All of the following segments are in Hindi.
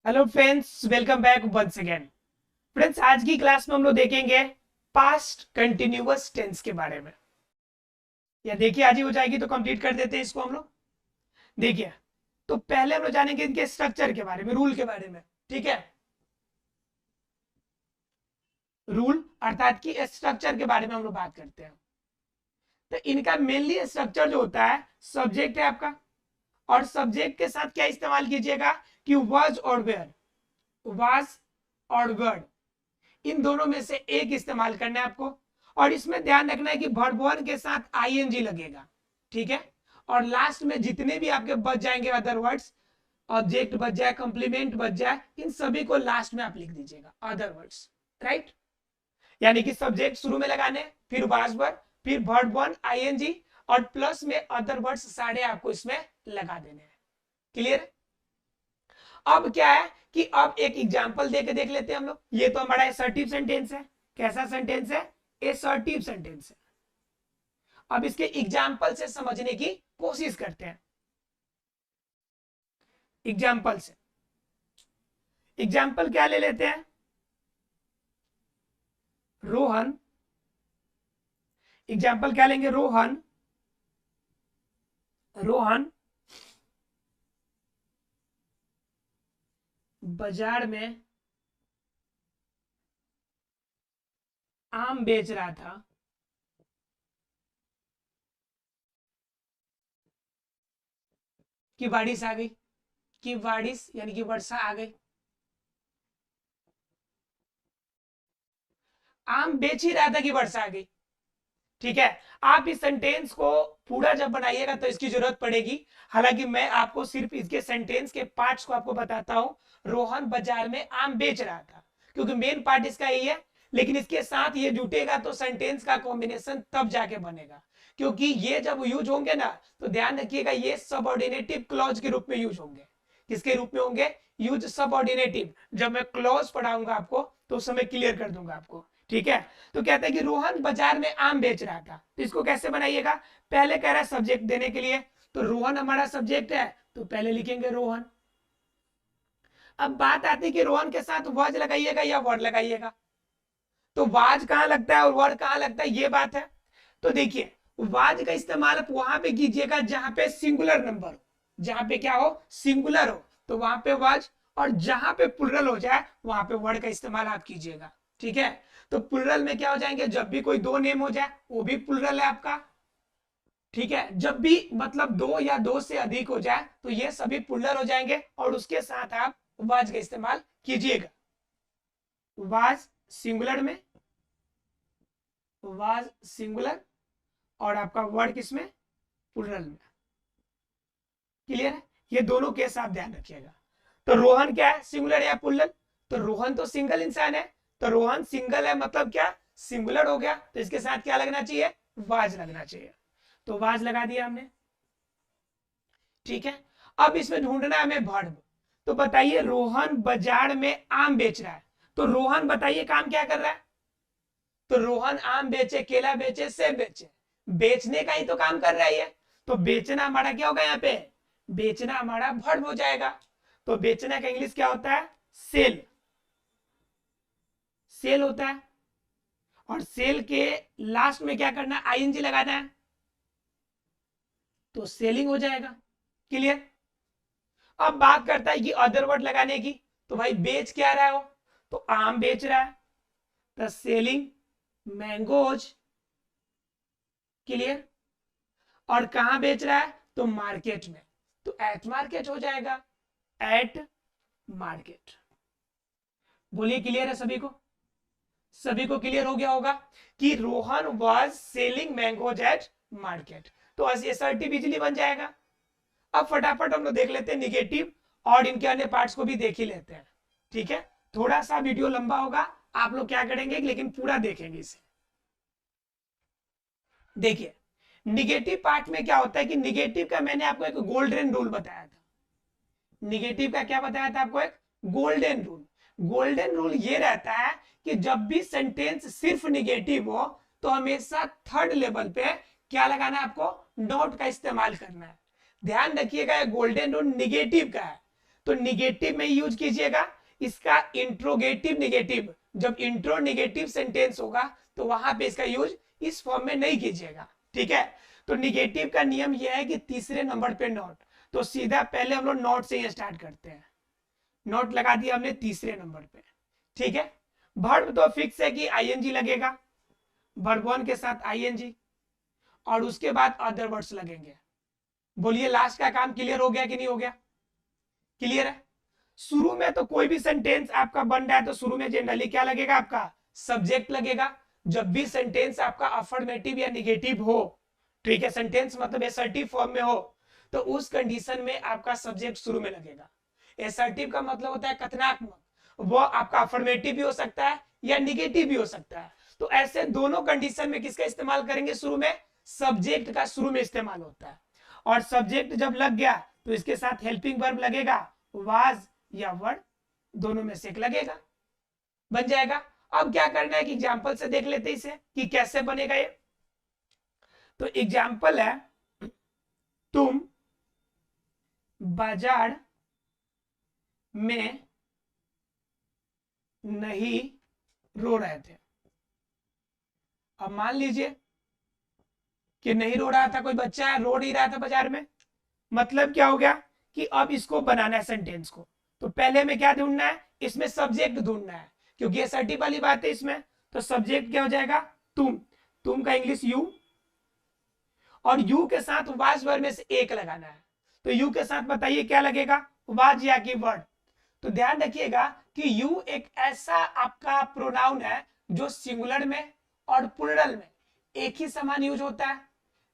Hello friends, welcome back once again. Friends, आज की क्लास में हम लोग देखेंगे पास्ट कंटिन्यूअस टेंस के बारे में। या देखिए, आज ही हो जाएगी तो कंप्लीट कर देते हैं इसको हम लोग। देखिए, तो पहले हम लोग जानेंगे इनके स्ट्रक्चर के बारे में, रूल के बारे में। ठीक है, रूल अर्थात कि स्ट्रक्चर के बारे में हम लोग बात करते हैं। तो इनका मेनली स्ट्रक्चर जो होता है, सब्जेक्ट है आपका, और सब्जेक्ट के साथ क्या इस्तेमाल कीजिएगा कि वाज और वेयर, वाज और वर्ड, इन दोनों में से एक इस्तेमाल करना है आपको। और इसमें ध्यान रखना है कि वर्ब वन के साथ आईएनजी लगेगा। ठीक है, और लास्ट में जितने भी आपके बच जाएंगे अदर वर्ड्स, ऑब्जेक्ट बच जाए, कंप्लीमेंट बच जाए, इन सभी को लास्ट में आप लिख दीजिएगा अदर वर्ड्स। राइट, यानी कि सब्जेक्ट शुरू में लगाने, फिर वाज वर्ब, फिर वर्ब वन आईएनजी, और प्लस में अदर वर्ड्स सारे आपको इसमें लगा देने हैं। क्लियर? अब क्या है कि अब एक एग्जांपल देके देख लेते हैं हम लोग। ये तो हमारा असर्टिव सेंटेंस है। कैसा सेंटेंस है? असर्टिव सेंटेंस है। अब इसके एग्जांपल से समझने की कोशिश करते हैं। एग्जांपल से, एग्जांपल क्या ले लेते हैं? रोहन, एग्जांपल क्या लेंगे? रोहन, रोहन बाजार में आम बेच रहा था कि बारिश आ गई। कि बारिश यानी कि वर्षा आ गई। आम बेच ही रहा था कि वर्षा आ गई। ठीक है, आप इस सेंटेंस को पूरा जब बनाइएगा तो इसकी जरूरत पड़ेगी। हालांकि मैं आपको सिर्फ इसके सेंटेंस के पार्ट्स को आपको बताता हूं। रोहन बाजार में आम बेच रहा था, क्योंकि मेन पार्ट इसका यही है। लेकिन इसके साथ ये जुटेगा तो सेंटेंस का कॉम्बिनेशन तब जाके बनेगा, क्योंकि ये जब यूज होंगे ना, तो ध्यान रखिएगा ये सबऑर्डिनेटिव क्लॉज के रूप में यूज होंगे। किसके रूप में होंगे? यूज सबऑर्डिनेटिव। जब मैं क्लॉज पढ़ाऊंगा आपको तो उस समय क्लियर कर दूंगा आपको। ठीक है, तो कहता है कि रोहन बाजार में आम बेच रहा था। तो इसको कैसे बनाइएगा? पहले कह रहा है सब्जेक्ट देने के लिए, तो रोहन हमारा सब्जेक्ट है, तो पहले लिखेंगे रोहन। अब बात आती है कि रोहन के साथ वज लगाइएगा या वर्ड लगाइएगा। तो वाज कहां लगता है और वर्ड कहां लगता है, ये बात है। तो देखिए, वाज का इस्तेमाल आप वहां पे कीजिएगा जहां पे सिंगुलर नंबर हो। जहां पे क्या हो? सिंगुलर हो, तो वहां पे वाज। और जहां पे प्लुरल हो जाए वहां पे वर्ड का इस्तेमाल आप कीजिएगा। ठीक है, तो प्लुरल में क्या हो जाएंगे? जब भी कोई दो नेम हो जाए वो भी प्लुरल है आपका। ठीक है, जब भी मतलब दो या दो से अधिक हो जाए तो ये सभी प्लुरल हो जाएंगे, और उसके साथ आप वाज का इस्तेमाल कीजिएगा। वाज सिंगुलर में, वाज सिंगुलर, और आपका वर्ड किसमें? प्लुरल में। क्लियर है? ये दोनों केस आप ध्यान रखिएगा। तो रोहन क्या है? सिंगुलर या प्लुरल? तो रोहन तो सिंगल इंसान है, तो रोहन सिंगल है, मतलब क्या? सिंगुलर हो गया, तो इसके साथ क्या लगना चाहिए? वाज लगना चाहिए। तो वाज लगा दिया हमने। ठीक है, अब इसमें ढूंढना है हमें वर्ब। तो बताइए, रोहन बाजार में आम बेच रहा है, तो रोहन बताइए काम क्या कर रहा है? तो रोहन आम बेचे, केला बेचे, सेब बेचे, बेचने का ही तो काम कर रहा है ये। तो बेचना हमारा क्या होगा यहाँ पे? बेचना हमारा वर्ब हो जाएगा। तो बेचना का इंग्लिश क्या होता है? सेल। सेल होता है, और सेल के लास्ट में क्या करना है? आईएनजी लगाना है, तो सेलिंग हो जाएगा। क्लियर? अब बात करता है कि अदर वर्ड लगाने की। तो भाई बेच क्या रहा है वो? तो आम बेच रहा है, तो सेलिंग मैंगोज। क्लियर? और कहां बेच रहा है? तो मार्केट में, तो एट मार्केट हो जाएगा। Eight market. बोलिए, क्लियर है सभी को? सभी को क्लियर हो गया होगा कि Rohan was selling mangoes eight market. तो असर्टिव इजीली बन जाएगा। अब फटाफट हम लोग देख लेते हैं निगेटिव, और इनके अन्य पार्ट्स को भी देख ही लेते हैं। ठीक है, थोड़ा सा वीडियो लंबा होगा, आप लोग क्या करेंगे लेकिन पूरा देखेंगे इसे। देखिए, निगेटिव पार्ट में क्या होता है कि निगेटिव का मैंने आपको एक गोल्डन रूल बताया था। निगेटिव का क्या बताया था आपको? एक गोल्डन रूल। गोल्डन रूल ये रहता है कि जब भी सेंटेंस सिर्फ निगेटिव हो तो हमेशा थर्ड लेवल पे क्या लगाना है आपको? नॉट का इस्तेमाल करना है। ध्यान रखिएगा, गोल्डन रूल निगेटिव का है। तो निगेटिव में यूज कीजिएगा। इसका इंट्रोगेटिव निगेटिव, जब इंट्रो निगेटिव सेंटेंस होगा तो वहां पे इसका यूज इस फॉर्म में नहीं कीजिएगा, ठीक है। तो निगेटिव का नियम यह है कि तीसरे नंबर पे नॉट, तो सीधा पहले हम लोग नॉट से ही स्टार्ट करते हैं। नॉट लगा दिया हमने तीसरे नंबर पे, ठीक है। वर्ब तो फिक्स है कि आईएनजी लगेगा, वर्ब 1 के साथ आईएनजी, और उसके बाद अदर वर्ड्स लगेंगे। बोलिए लास्ट का काम क्लियर हो गया कि नहीं हो गया? क्लियर है। शुरू में तो कोई भी सेंटेंस आपका बन रहा है तो शुरू में जनरली क्या लगेगा? आपका सब्जेक्ट लगेगा। जब भी सेंटेंस आपका अफर्मेटिव या निगेटिव हो, ठीक है, सेंटेंस मतलब एसर्टिव फॉर्म में हो, तो उस कंडीशन में आपका सब्जेक्ट शुरू में लगेगा। एसर्टिव का मतलब होता है कथनात्मक, वो आपका अफर्मेटिव भी हो सकता है या निगेटिव भी हो सकता है। तो ऐसे दोनों कंडीशन में किसका इस्तेमाल करेंगे? शुरू में सब्जेक्ट का शुरू में इस्तेमाल होता है। और सब्जेक्ट जब लग गया तो इसके साथ हेल्पिंग वर्ब लगेगा, वाज या वर, दोनों में से एक लगेगा, बन जाएगा। अब क्या करना है कि एग्जांपल से देख लेते हैं इसे कि कैसे बनेगा ये। तो एग्जांपल है, तुम बाजार में नहीं रो रहे थे। अब मान लीजिए कि नहीं रो रहा था, कोई बच्चा है रो नहीं रहा था बाजार में, मतलब क्या हो गया कि अब इसको बनाना है सेंटेंस को। तो पहले में क्या ढूंढना है? इसमें सब्जेक्ट ढूंढना है, क्योंकि ये सर्टिव वाली बात है इसमें। तो सब्जेक्ट क्या हो जाएगा? तुम का इंग्लिश यू, और यू के साथ वाज वर्ब में से एक लगाना है। तो यू के साथ बताइए क्या लगेगा? वाज या कि वर्ड। तो ध्यान रखिएगा कि यू एक ऐसा आपका प्रोनाउन है जो सिंगुलर में और प्लूरल में एक ही समान यूज होता है,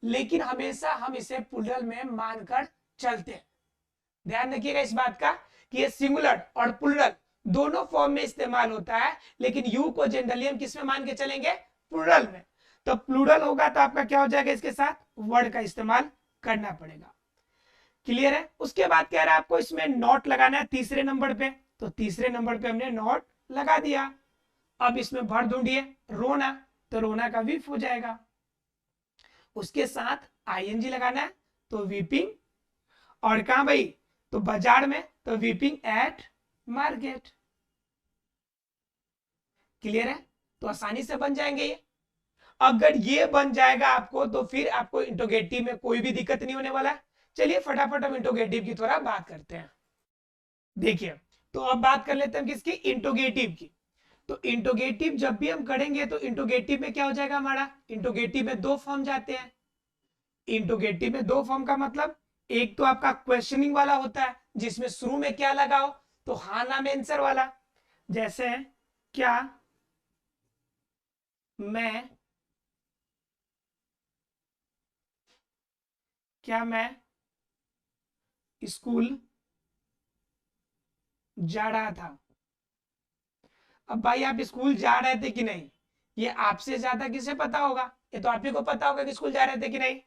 लेकिन हमेशा हम इसे प्लूरल में मानकर चलते हैं। ध्यान रखिएगा इस बात का कि ये सिंगुलर और प्लूरल दोनों फॉर्म में इस्तेमाल होता है, लेकिन यू को जनरली हम किस में मान के चलेंगे? प्लूरल में। तो प्लूरल होगा तो आपका क्या हो जाएगा? इसके साथ वर्ड का इस्तेमाल करना पड़ेगा। क्लियर है। उसके बाद कह रहा है आपको इसमें नॉट लगाना है तीसरे नंबर पे, तो तीसरे नंबर पे हमने नॉट लगा दिया। अब इसमें भर ढूंढिए, रोना, तो रोना का विफ हो जाएगा। उसके साथ आईएनजी लगाना है, तो वीपिंग। और कहां भाई? तो बाजार में, तो वीपिंग एट मार्केट। क्लियर है। तो आसानी से बन जाएंगे ये। अगर ये बन जाएगा आपको तो फिर आपको इंटरोगेटिव में कोई भी दिक्कत नहीं होने वाला है। चलिए फटाफट हम इंटरोगेटिव की थोड़ा बात करते हैं। देखिए, तो अब बात कर लेते हैं किसकी? इंटरोगेटिव की। तो इंटरोगेटिव जब भी हम करेंगे तो इंटरोगेटिव में क्या हो जाएगा हमारा? इंटरोगेटिव में दो फॉर्म जाते हैं। इंटरोगेटिव में दो फॉर्म का मतलब, एक तो आपका क्वेश्चनिंग वाला होता है जिसमें शुरू में क्या लगाओ? तो हाँ नाम आंसर वाला, जैसे क्या मैं स्कूल जा रहा था। अब भाई आप स्कूल जा रहे थे कि नहीं, ये आपसे ज्यादा किसे पता होगा? ये तो आप ही को पता होगा कि स्कूल जा रहे थे कि नहीं।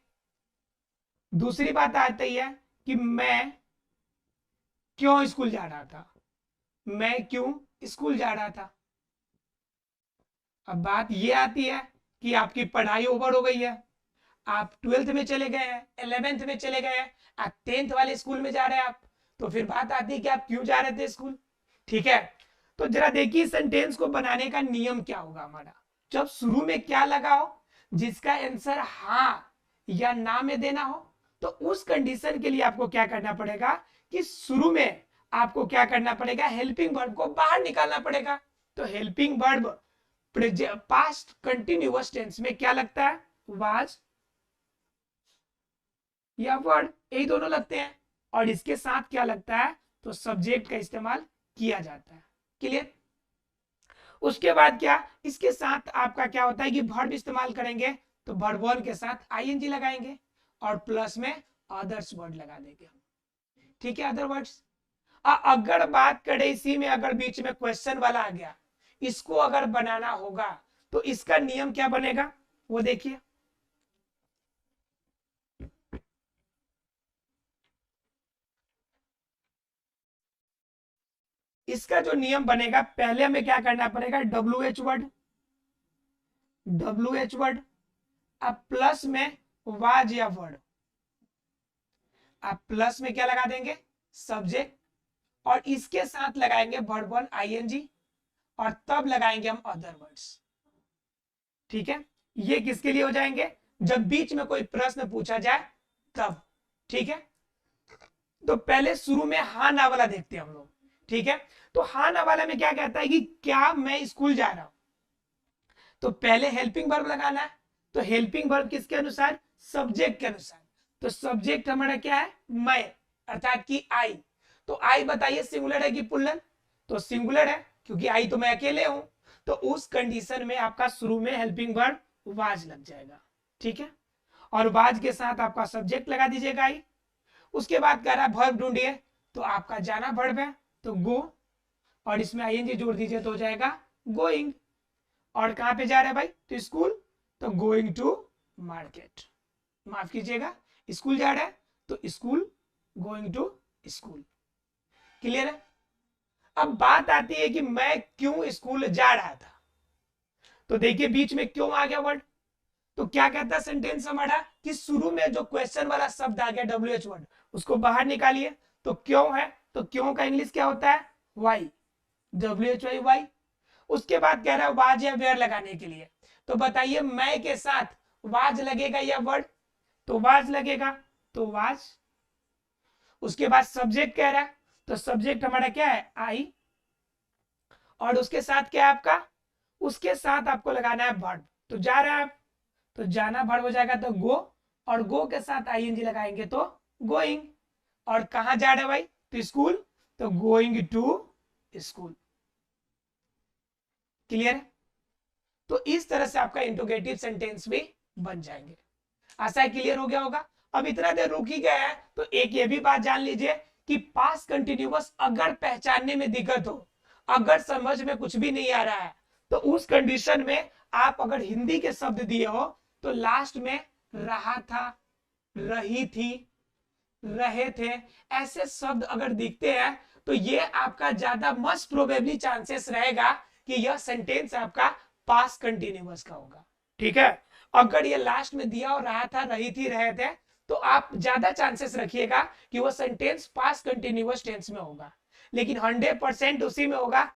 दूसरी बात आती है कि मैं क्यों स्कूल जा रहा था, मैं क्यों स्कूल जा रहा था। अब बात ये आती है कि आपकी पढ़ाई ओवर हो गई है, आप 12th में चले गए हैं, 11th में चले गए हैं, आप 10th वाले स्कूल में जा रहे हैं आप, तो फिर बात आती है कि आप क्यों जा रहे थे स्कूल। ठीक है। तो जरा देखिए सेंटेंस को बनाने का नियम क्या होगा हमारा। जब शुरू में क्या लगाओ, जिसका आंसर हाँ या ना में देना हो, तो उस कंडीशन के लिए आपको क्या करना पड़ेगा कि शुरू में आपको क्या करना पड़ेगा? हेल्पिंग वर्ब को बाहर निकालना पड़ेगा। तो helping verb past continuous tense में क्या लगता है? वाज या वर्ड, यही दोनों लगते हैं। और इसके साथ क्या लगता है? तो सब्जेक्ट का इस्तेमाल किया जाता है। क्लियर। उसके बाद क्या, इसके साथ आपका क्या होता है कि वर्ब इस्तेमाल करेंगे, तो वर्ब 1 के साथ आईएनजी लगाएंगे और प्लस में अदर्स वर्ड लगा देंगे। ठीक है, अदर वर्ड्स। अगर बात करें इसी में, अगर बीच में क्वेश्चन वाला आ गया, इसको अगर बनाना होगा तो इसका नियम क्या बनेगा वो देखिए। इसका जो नियम बनेगा, पहले हमें क्या करना पड़ेगा? WH वर्ड, WH वर्ड, अब प्लस में वाज या वर्ड, अब प्लस में क्या लगा देंगे? सब्जेक्ट, और इसके साथ लगाएंगे वर्ब वन ing और तब लगाएंगे हम अदर वर्ड्स। ठीक है, ये किसके लिए हो जाएंगे? जब बीच में कोई प्रश्न पूछा जाए तब। ठीक है, तो पहले शुरू में हाँ ना वाला देखते हैं हम लोग। ठीक है, तो हाँ ना वाला में क्या कहता है कि क्या मैं स्कूल जा रहा हूं, तो पहले हेल्पिंग वर्ब लगाना है। तो हेल्पिंग वर्ब किसके अनुसार? सब्जेक्ट के अनुसार। तो सब्जेक्ट हमारा क्या है? मैं, अर्थात कि आई। तो आई बताइए सिंगुलर है कि प्लूरल? तो सिंगुलर है, क्योंकि आई तो मैं अकेले हूं। तो उस कंडीशन में आपका शुरू में हेल्पिंग वर्ब वाज लग जाएगा। ठीक है, और वाज के साथ आपका सब्जेक्ट लगा दीजिएगा आई। उसके बाद कह रहा है वर्ब ढूंढिए, तो आपका जाना वर्ब है तो गो, और इसमें आईएनजी जोड़ दीजिए तो हो जाएगा गोइंग। और कहां पे जा रहा है भाई? तो स्कूल, तो गोइंग टू मार्केट। माफ कीजिएगा, स्कूल जा रहा है तो school, going to school. Clear है? अब बात आती है कि मैं क्यों स्कूल जा रहा था। तो देखिए बीच में क्यों आ गया वर्ड। तो क्या कहता है सेंटेंस हमारा कि शुरू में जो क्वेश्चन वाला शब्द आ गया WH वर्ड, उसको बाहर निकालिए। तो क्यों है, तो क्यों का इंग्लिश क्या होता है? Why, WHY why. उसके बाद कह रहा है वाज या वेयर लगाने के लिए। तो बताइए मैं के साथ वाज लगेगा या वर्ड? तो वाज लगेगा, तो वाज। उसके बाद सब्जेक्ट कह रहा है, तो सब्जेक्ट हमारा क्या है? आई। और उसके साथ क्या है आपका? उसके साथ आपको लगाना है वर्ब। तो जा रहा है, तो जाना वर्ब हो जाएगा तो गो, और गो के साथ आईएनजी लगाएंगे तो गोइंग। और कहां जा रहा है भाई? तो स्कूल, तो गोइंग टू स्कूल। क्लियर है? तो इस तरह से आपका इंट्रोगेटिव सेंटेंस भी बन जाएंगे। आशा है क्लियर हो गया होगा। अब इतना देर रुक ही गया है तो एक ये भी बात जान लीजिए कि पास्ट कंटिन्यूअस अगर पहचानने में दिक्कत हो, अगर समझ में कुछ भी नहीं आ रहा है, तो उस कंडीशन में आप अगर हिंदी के शब्द दिए हो तो लास्ट में रहा था, रही थी, रहे थे, ऐसे शब्द अगर दिखते हैं तो ये आपका ज्यादा मस्ट प्रोबेबली चांसेस रहेगा कि यह सेंटेंस आपका पास्ट कंटिन्यूअस का होगा। ठीक है, अगर ये लास्ट में दिया और रहा था, रही थी, रहे थे, तो आप ज्यादा चांसेस रखिएगा कि वो सेंटेंस पास्ट कंटिन्यूअस टेंस में होगा। लेकिन 100% उसी में होगा